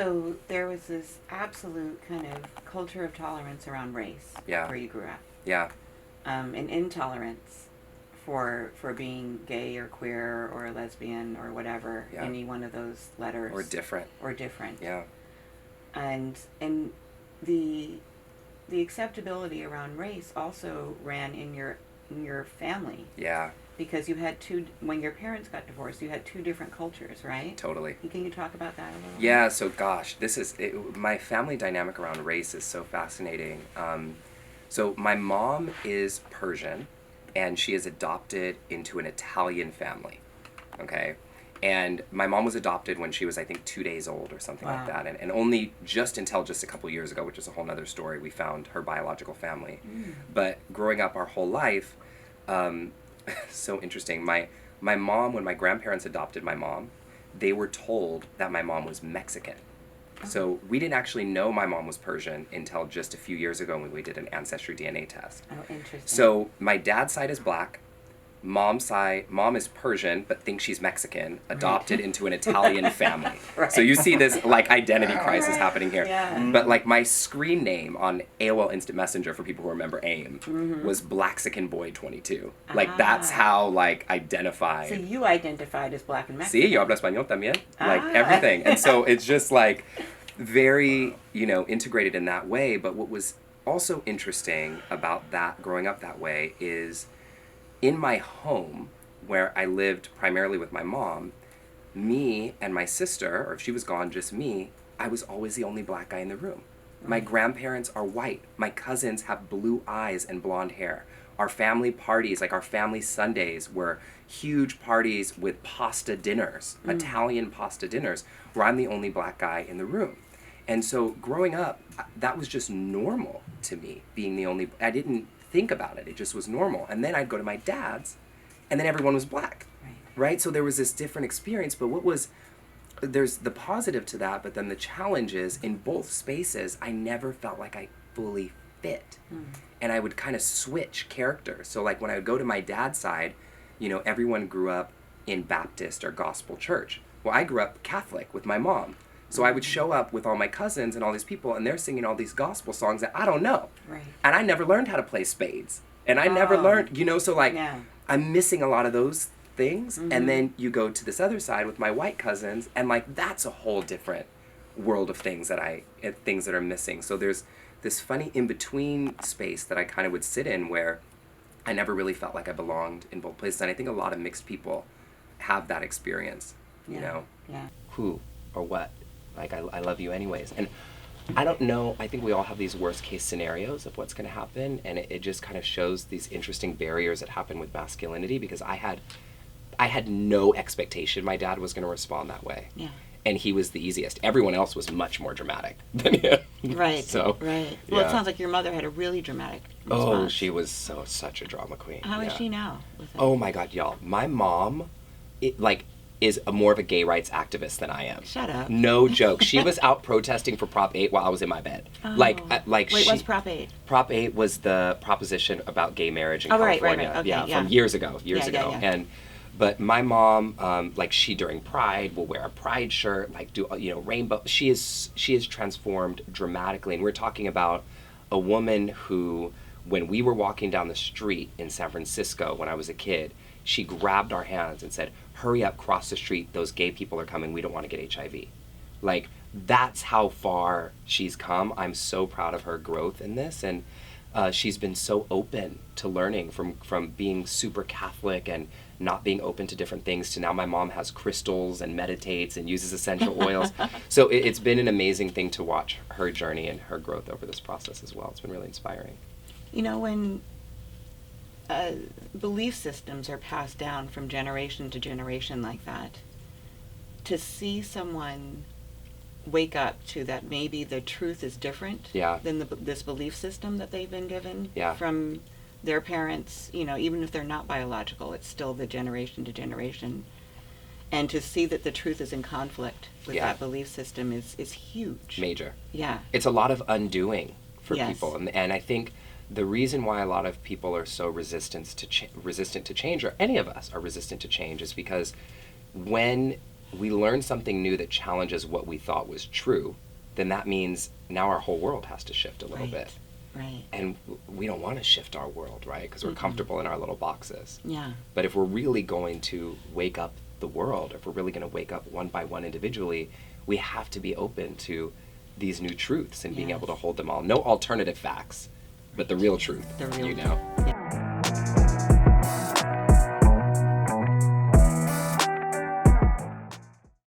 So there was this absolute kind of culture of tolerance around race Yeah. where you grew up, Yeah. and intolerance for being gay or queer or lesbian or whatever, Yeah. any one of those letters, Or different. or different. Yeah. And the acceptability around race also ran in your family, Yeah. because you had when your parents got divorced, you had two different cultures, right? Totally. Can you talk about that a little? Yeah, so gosh, my family dynamic around race is so fascinating. So my mom is Persian, and she is adopted into an Italian family, okay? And my mom was adopted when she was, I think, 2 days old or something like Wow. that. And only until just a couple years ago, which is a whole nother story, we found her biological family. But growing up our whole life, so interesting. My mom, when my grandparents adopted my mom, they were told that my mom was Mexican. So we didn't actually know my mom was Persian until just a few years ago when we did an ancestry DNA test. Oh, interesting. So my dad's side is black. Mom is Persian but thinks she's Mexican, adopted into an Italian family. Right. So you see this like identity crisis happening here. Yeah. But like my screen name on AOL Instant Messenger, for people who remember AIM, was Blaxican Boy 22. Like that's how like identified. So you identified as black and Mexican. Sí, yo hablo español también. Like Ah. everything. And so it's just like very, integrated in that way. But what was also interesting about that, growing up that way, is in my home, where I lived primarily with my mom, me and my sister, or if she was gone, just me, I was always the only black guy in the room. My grandparents are white. My cousins have blue eyes and blonde hair. Our family parties, like our family Sundays, were huge parties with pasta dinners, Italian pasta dinners, where I'm the only black guy in the room. And so growing up, that was just normal to me, being the only, I didn't think about it. It just was normal. And then I'd go to my dad's, and then everyone was black, right? So there was this different experience. But there's the positive to that, but then the challenge is in both spaces, I never felt like I fully fit. And I would kind of switch characters. So like when I would go to my dad's side, everyone grew up in Baptist or gospel church. Well, I grew up Catholic with my mom. So I would show up with all my cousins and all these people, and they're singing all these gospel songs that I don't know. Right. And I never learned how to play spades. And I never learned, so like, Yeah. I'm missing a lot of those things. And then you go to this other side with my white cousins, and like, that's a whole different world of things that are missing. So there's this funny in-between space that I kind of would sit in where I never really felt like I belonged in both places. And I think a lot of mixed people have that experience, Yeah. Who or what? Like, I love you anyways. And I don't know, I think we all have these worst case scenarios of what's going to happen, and it just kind of shows these interesting barriers that happen with masculinity, because I had no expectation my dad was going to respond that way. Yeah. And he was the easiest. Everyone else was much more dramatic than him. Right. So, right. Well, yeah. it sounds like your mother had a really dramatic response. Oh, she was such a drama queen. How is Yeah. she now with it? Oh my God, y'all. My mom, is more of a gay rights activist than I am. Shut up. No joke. She was out protesting for Prop 8 while I was in my bed. Oh. Wait, what's Prop 8? Prop 8 was the proposition about gay marriage in Oh, right, California. right. Okay, yeah, yeah. from years ago. Yeah. But my mom, she during Pride will wear a Pride shirt, do rainbow. She is transformed dramatically, and we're talking about a woman who, when we were walking down the street in San Francisco when I was a kid, she grabbed our hands and said, "Hurry up, cross the street. Those gay people are coming. We don't want to get HIV." Like, that's how far she's come. I'm so proud of her growth in this, and she's been so open to learning from being super Catholic and not being open to different things to now my mom has crystals and meditates and uses essential oils. So it's been an amazing thing to watch her journey and her growth over this process as well. It's been really inspiring. When belief systems are passed down from generation to generation like that, to see someone wake up to that maybe the truth is different than this belief system that they've been given from their parents, even if they're not biological, it's still the generation to generation. And to see that the truth is in conflict with that belief system is huge. Major. Yeah. It's a lot of undoing for Yes. people. And I think the reason why a lot of people are so resistant to change, or any of us are resistant to change, is because when we learn something new that challenges what we thought was true, then that means now our whole world has to shift a little bit. Right. And we don't want to shift our world, right? Because we're comfortable in our little boxes. Yeah. But if we're really going to wake up the world, if we're really going to wake up one by one individually, we have to be open to these new truths and being able to hold them all. No alternative facts, but the real truth, The real you know?